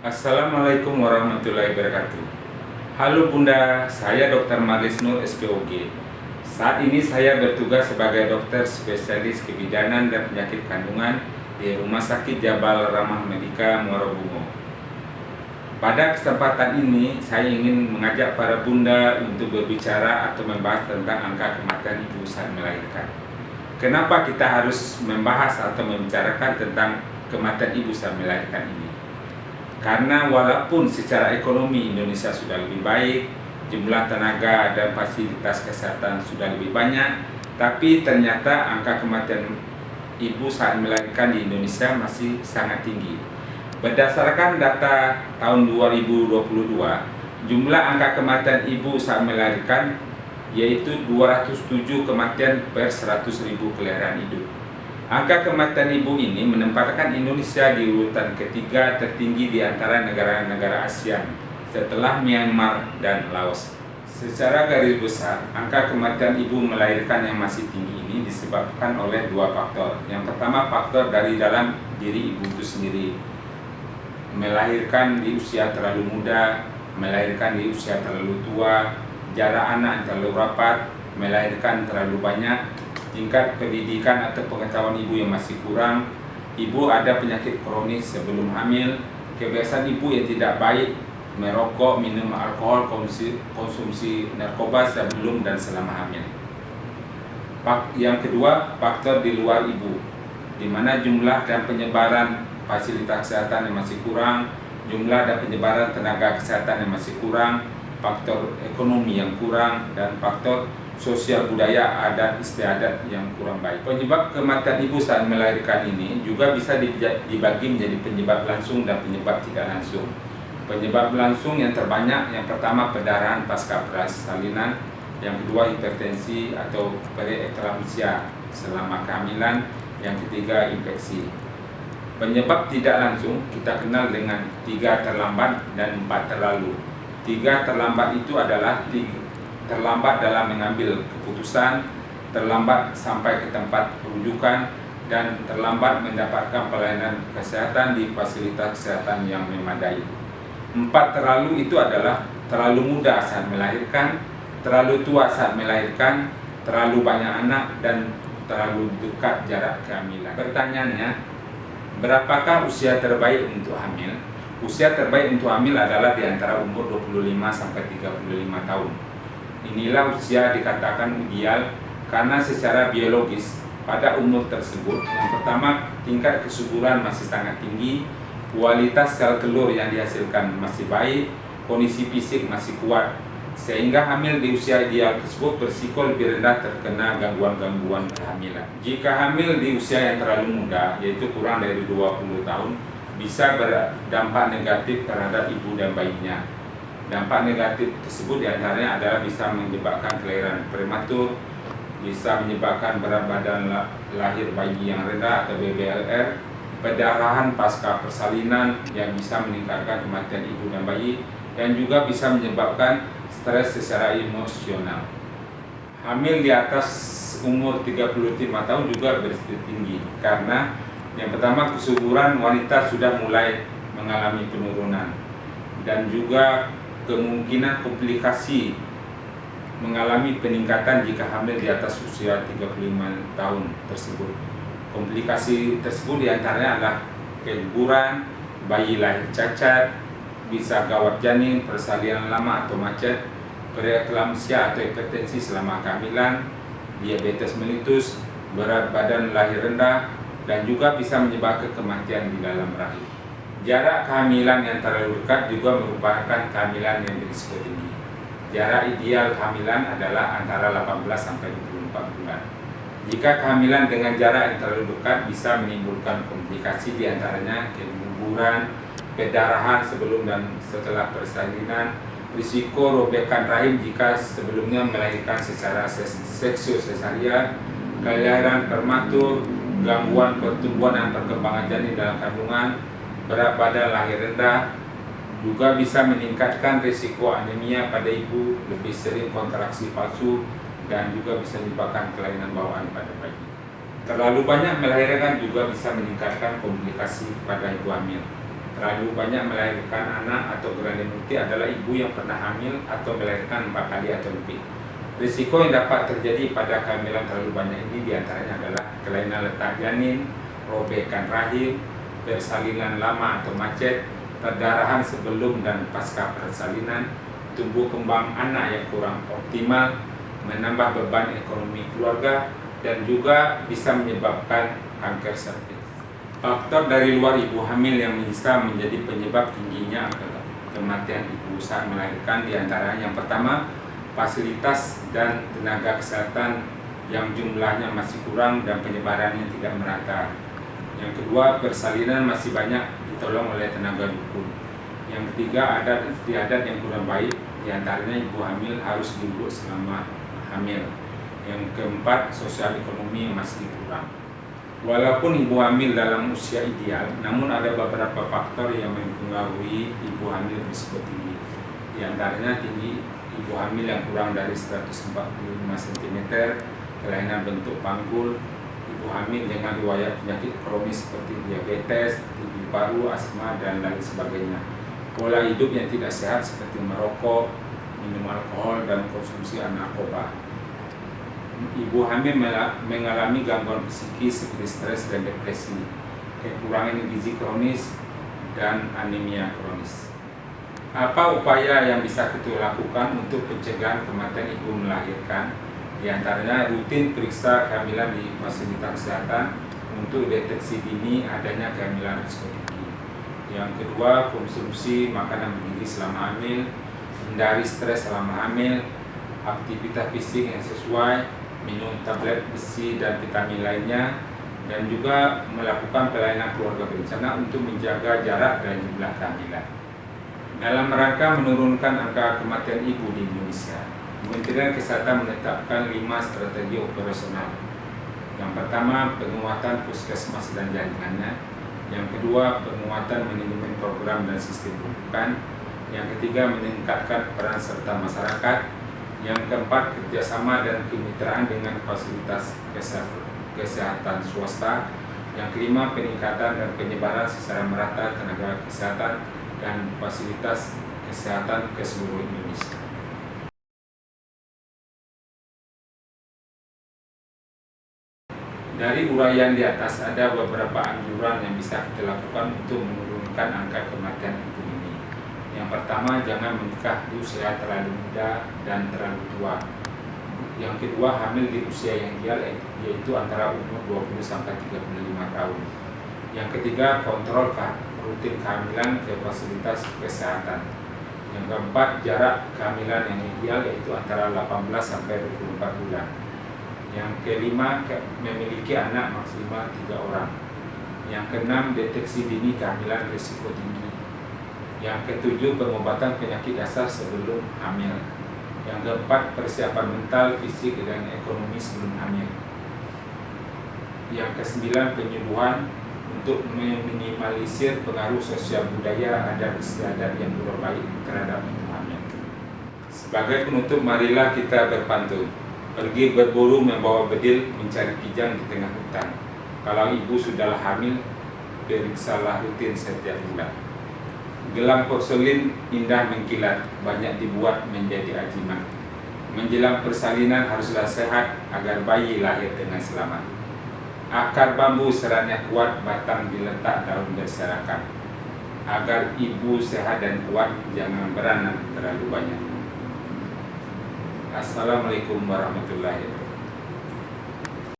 Assalamualaikum warahmatullahi wabarakatuh. Halo Bunda, saya Dr. Marlis Nur SPOG. Saat ini saya bertugas sebagai dokter spesialis kebidanan dan penyakit kandungan di Rumah Sakit Jabal Rahmah Medika Muara Bungo. Pada kesempatan ini saya ingin mengajak para bunda untuk berbicara atau membahas tentang angka kematian ibu saat melahirkan. Kenapa kita harus membahas atau membicarakan tentang kematian ibu saat melahirkan ini? Karena walaupun secara ekonomi Indonesia sudah lebih baik, jumlah tenaga dan fasilitas kesehatan sudah lebih banyak, tapi ternyata angka kematian ibu saat melahirkan di Indonesia masih sangat tinggi. Berdasarkan data tahun 2022, jumlah angka kematian ibu saat melahirkan yaitu 207 kematian per 100.000 kelahiran hidup. Angka kematian ibu ini menempatkan Indonesia di urutan ketiga tertinggi di antara negara-negara ASEAN setelah Myanmar dan Laos. Secara garis besar, angka kematian ibu melahirkan yang masih tinggi ini disebabkan oleh dua faktor. Yang pertama, faktor dari dalam diri ibu itu sendiri. Melahirkan di usia terlalu muda, melahirkan di usia terlalu tua, jarak anak yang terlalu rapat, melahirkan terlalu banyak, tingkat pendidikan atau pengetahuan ibu yang masih kurang, ibu ada penyakit kronis sebelum hamil, kebiasaan ibu yang tidak baik, merokok, minum alkohol, konsumsi narkoba sebelum dan selama hamil. Yang kedua, faktor di luar ibu, di mana jumlah dan penyebaran fasilitas kesehatan yang masih kurang, jumlah dan penyebaran tenaga kesehatan yang masih kurang, faktor ekonomi yang kurang, dan faktor sosial budaya adat istiadat yang kurang baik. Penyebab kematian ibu saat melahirkan ini juga bisa dibagi menjadi penyebab langsung dan penyebab tidak langsung. Penyebab langsung yang terbanyak, yang pertama pendarahan pasca persalinan, yang kedua hipertensi atau preeklamsia selama kehamilan, yang ketiga infeksi. Penyebab tidak langsung kita kenal dengan 3 terlambat dan 4 terlalu. 3 terlambat itu adalah terlambat dalam mengambil keputusan, terlambat sampai ke tempat rujukan, dan terlambat mendapatkan pelayanan kesehatan di fasilitas kesehatan yang memadai. 4 terlalu itu adalah terlalu muda saat melahirkan, terlalu tua saat melahirkan, terlalu banyak anak, dan terlalu dekat jarak kehamilan. Pertanyaannya, berapakah usia terbaik untuk hamil? Usia terbaik untuk hamil adalah di antara umur 25 sampai 35 tahun. Inilah usia dikatakan ideal karena secara biologis pada umur tersebut, yang pertama, tingkat kesuburan masih sangat tinggi, kualitas sel telur yang dihasilkan masih baik, kondisi fisik masih kuat, sehingga hamil di usia ideal tersebut berisiko lebih rendah terkena gangguan-gangguan kehamilan. Jika hamil di usia yang terlalu muda, yaitu kurang dari 20 tahun, bisa berdampak negatif terhadap ibu dan bayinya. Dampak negatif tersebut diantaranya adalah bisa menyebabkan kelahiran prematur, bisa menyebabkan berat badan lahir bayi yang rendah atau BBLR, pendarahan pasca persalinan yang bisa meningkatkan kematian ibu dan bayi, dan juga bisa menyebabkan stres secara emosional. Hamil di atas umur 35 tahun juga berisiko tinggi karena yang pertama, kesuburan wanita sudah mulai mengalami penurunan, dan juga kemungkinan komplikasi mengalami peningkatan jika hamil di atas usia 35 tahun tersebut. Komplikasi tersebut diantaranya adalah keguguran, bayi lahir cacat, bisa gawat janin, persalinan lama atau macet, preeklamsia atau hipertensi selama kehamilan, diabetes mellitus, berat badan lahir rendah, dan juga bisa menyebabkan kematian di dalam rahim. Jarak kehamilan yang terlalu dekat juga merupakan kehamilan yang berisiko tinggi. Jarak ideal kehamilan adalah antara 18 sampai 24 bulan. Jika kehamilan dengan jarak yang terlalu dekat bisa menimbulkan komplikasi diantaranya keguguran, pendarahan sebelum dan setelah persalinan, risiko robekan rahim jika sebelumnya melahirkan secara seksio sesarian, kelahiran prematur, gangguan pertumbuhan dan perkembangan janin dalam kandungan, berat badan lahir rendah, juga bisa meningkatkan risiko anemia pada ibu, lebih sering kontraksi palsu, dan juga bisa menyebabkan kelainan bawaan pada bayi. Terlalu banyak melahirkan juga bisa meningkatkan komplikasi pada ibu hamil, Terlalu banyak melahirkan anak atau gravidamuti adalah ibu yang pernah hamil atau melahirkan 4 kali atau lebih. Risiko yang dapat terjadi pada kehamilan terlalu banyak ini diantaranya adalah kelainan letak janin, robekan rahim, persalinan lama atau macet, perdarahan sebelum dan pasca persalinan, tumbuh kembang anak yang kurang optimal, menambah beban ekonomi keluarga, dan juga bisa menyebabkan kanker serviks. Faktor dari luar ibu hamil yang bisa menjadi penyebab tingginya angka kematian ibu saat melahirkan diantaranya yang pertama, fasilitas dan tenaga kesehatan yang jumlahnya masih kurang dan penyebarannya tidak merata. Yang kedua, persalinan masih banyak ditolong oleh tenaga dukun. Yang ketiga, adat istiadat yang kurang baik, diantaranya ibu hamil harus diurut selama hamil. Yang keempat, sosial ekonomi yang masih kurang. Walaupun ibu hamil dalam usia ideal, namun ada beberapa faktor yang mempengaruhi ibu hamil berisiko tinggi. Di antaranya tinggi ibu hamil yang kurang dari 145 cm, kelainan bentuk panggul, ibu hamil dengan riwayat penyakit kronis seperti diabetes, TB paru, asma, dan lain sebagainya. Pola hidup yang tidak sehat seperti merokok, minum alkohol, dan konsumsi narkoba. Ibu hamil mengalami gangguan psikis seperti stres dan depresi, kekurangan gizi kronis, dan anemia kronis. Apa upaya yang bisa kita lakukan untuk pencegahan kematian ibu melahirkan? Di antaranya rutin periksa kehamilan di fasilitas kesehatan untuk deteksi dini adanya kehamilan risiko tinggi. Yang kedua, konsumsi makanan bergizi selama hamil, hindari stres selama hamil, aktivitas fisik yang sesuai, minum tablet besi dan vitamin lainnya, dan juga melakukan pelayanan keluarga berencana untuk menjaga jarak dan jumlah kehamilan. Dalam rangka menurunkan angka kematian ibu di Indonesia, Kementerian Kesehatan menetapkan 5 strategi operasional. Yang pertama, penguatan puskesmas dan jaringannya. Yang kedua, penguatan manajemen program dan sistem rujukan. Yang ketiga, meningkatkan peran serta masyarakat. Yang keempat, kerjasama dan kemitraan dengan fasilitas kesehatan swasta. Yang kelima, peningkatan dan penyebaran secara merata tenaga kesehatan dan fasilitas kesehatan ke seluruh Indonesia. Dari uraian di atas, ada beberapa anjuran yang bisa kita lakukan untuk menurunkan angka kematian ibu ini. Yang pertama, jangan menikah di usia terlalu muda dan terlalu tua. Yang kedua, hamil di usia yang ideal, yaitu antara umur 20 sampai 35 tahun. Yang ketiga, kontrol rutin kehamilan ke fasilitas kesehatan. Yang keempat, jarak kehamilan yang ideal, yaitu antara 18 sampai 24 bulan. Yang kelima, memiliki anak maksimal 3 orang. Yang keenam, deteksi dini kehamilan risiko tinggi. Yang ketujuh, pengobatan penyakit dasar sebelum hamil. Yang keempat, persiapan mental, fisik, dan ekonomi sebelum hamil. Yang kesembilan, penyuluhan untuk meminimalisir pengaruh sosial budaya, adat istiadat yang kurang baik terhadap ibu hamil. Sebagai penutup, marilah kita berpantun. Pergi berburu membawa bedil, mencari kijang di tengah hutan. Kalau ibu sudahlah hamil, periksalah rutin setiap bulan. Gelang porselin indah mengkilat, banyak dibuat menjadi ajiman. Menjelang persalinan haruslah sehat agar bayi lahir dengan selamat. Akar bambu seratnya kuat, batang diletak daun berserakan. Agar ibu sehat dan kuat, jangan beranak terlalu banyak. Assalamualaikum warahmatullahi wabarakatuh.